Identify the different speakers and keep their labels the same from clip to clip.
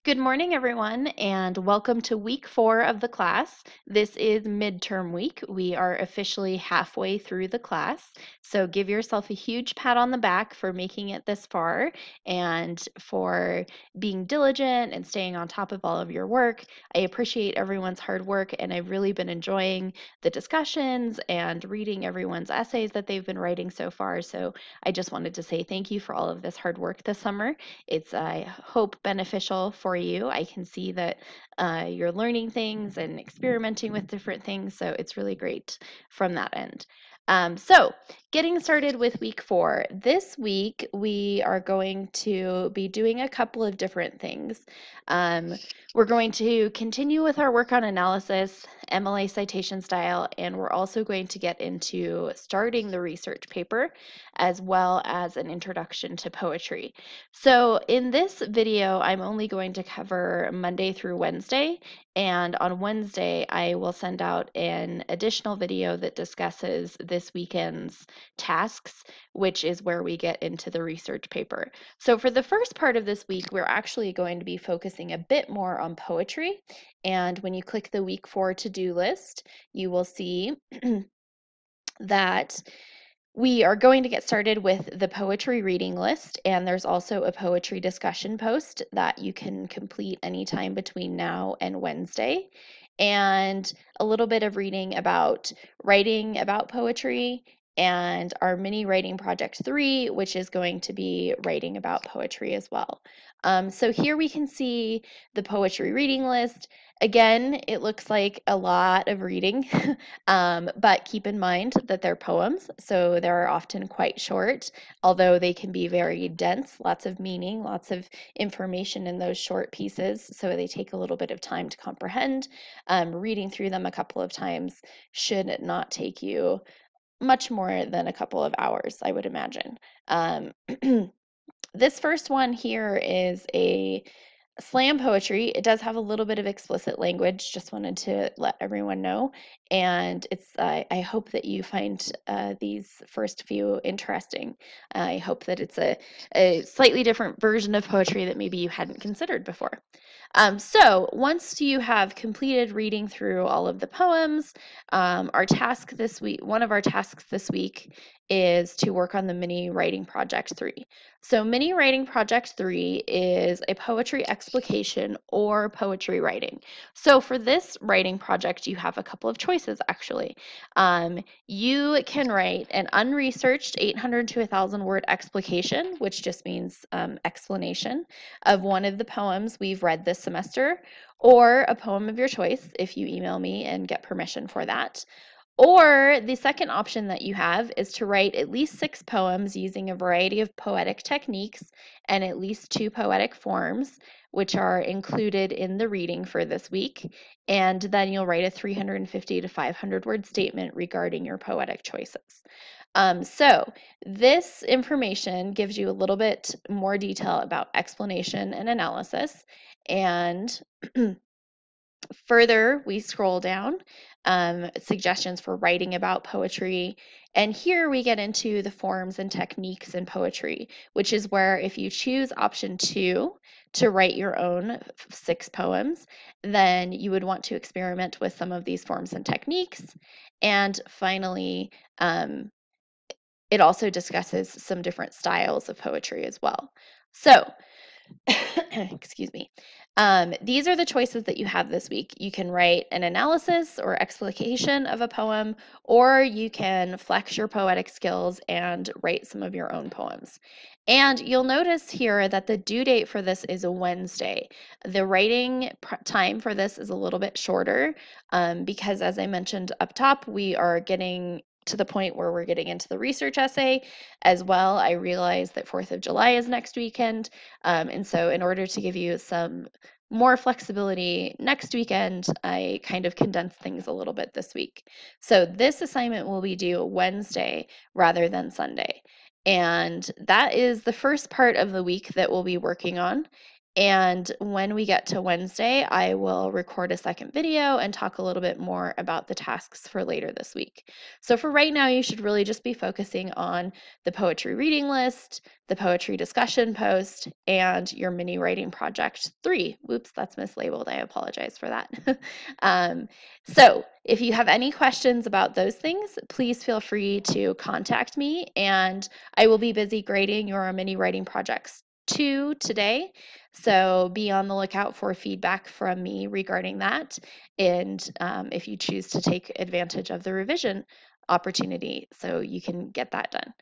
Speaker 1: Good morning, everyone, and welcome to week 4 of the class. This is midterm week. We are officially halfway through the class, so give yourself a huge pat on the back for making it this far and for being diligent and staying on top of all of your work. I appreciate everyone's hard work, and I've really been enjoying the discussions and reading everyone's essays that they've been writing so far. So I just wanted to say thank you for all of this hard work this summer. It's, I hope, beneficial for you. I can see that you're learning things and experimenting with different things, so it's really great from that end. So, getting started with week 4. This week, we are going to be doing a couple of different things. Um, we're going to continue with our work on analysis, MLA citation style, and we're also going to get into starting the research paper as well as an introduction to poetry. So in this video, I'm only going to cover Monday through Wednesday, and on Wednesday, I will send out an additional video that discusses this weekend's tasks, which is where we get into the research paper. So for the first part of this week, we're actually going to be focusing a bit more on poetry, and when you click the week 4 to-do list, you will see that we are going to get started with the poetry reading list, and there's also a poetry discussion post that you can complete anytime between now and Wednesday, and a little bit of reading about writing about poetry, and our mini writing project 3, which is going to be writing about poetry as well. So here we can see the poetry reading list. Again, it looks like a lot of reading, but keep in mind that they're poems, so they're often quite short, although they can be very dense, lots of meaning, lots of information in those short pieces, so they take a little bit of time to comprehend. Reading through them a couple of times should not take you much more than a couple of hours, I would imagine. Um, this first one here is a slam poetry. It does have a little bit of explicit language, just wanted to let everyone know. And it's I hope that you find these first few interesting. I hope that it's a slightly different version of poetry that maybe you hadn't considered before. So once you have completed reading through all of the poems, our task this week, one of our tasks this week is to work on the mini writing project 3. So mini writing project 3 is a poetry explication or poetry writing. So for this writing project, you have a couple of choices actually. You can write an unresearched 800 to 1,000 word explication, which just means explanation of one of the poems we've read this semester, or a poem of your choice if you email me and get permission for that. Or the second option that you have is to write at least 6 poems using a variety of poetic techniques and at least 2 poetic forms, which are included in the reading for this week. And then you'll write a 350 to 500 word statement regarding your poetic choices. So this information gives you a little bit more detail about explanation and analysis. And further, we scroll down, suggestions for writing about poetry. And here we get into the forms and techniques in poetry, which is where if you choose option 2 to write your own 6 poems, then you would want to experiment with some of these forms and techniques. And finally, it also discusses some different styles of poetry as well. So, excuse me. These are the choices that you have this week. You can write an analysis or explication of a poem, or you can flex your poetic skills and write some of your own poems. And you'll notice here that the due date for this is a Wednesday. The writing time for this is a little bit shorter because, as I mentioned up top, we are getting to the point where we're getting into the research essay as well. I realize that 4th of July is next weekend, and so in order to give you some more flexibility next weekend, I kind of condensed things a little bit this week. So this assignment will be due Wednesday rather than Sunday. And that is the first part of the week that we'll be working on. And when we get to Wednesday, I will record a second video and talk a little bit more about the tasks for later this week. So for right now, you should really just be focusing on the poetry reading list, the poetry discussion post, and your mini writing project 3. Whoops, that's mislabeled. I apologize for that. So if you have any questions about those things, please feel free to contact me, and I will be busy grading your mini writing projects 2 today. So be on the lookout for feedback from me regarding that. And if you choose to take advantage of the revision opportunity, so you can get that done.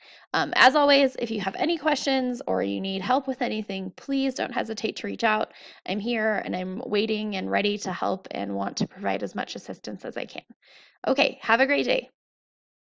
Speaker 1: As always, if you have any questions or you need help with anything, please don't hesitate to reach out. I'm here and I'm waiting and ready to help and want to provide as much assistance as I can. Okay, have a great day.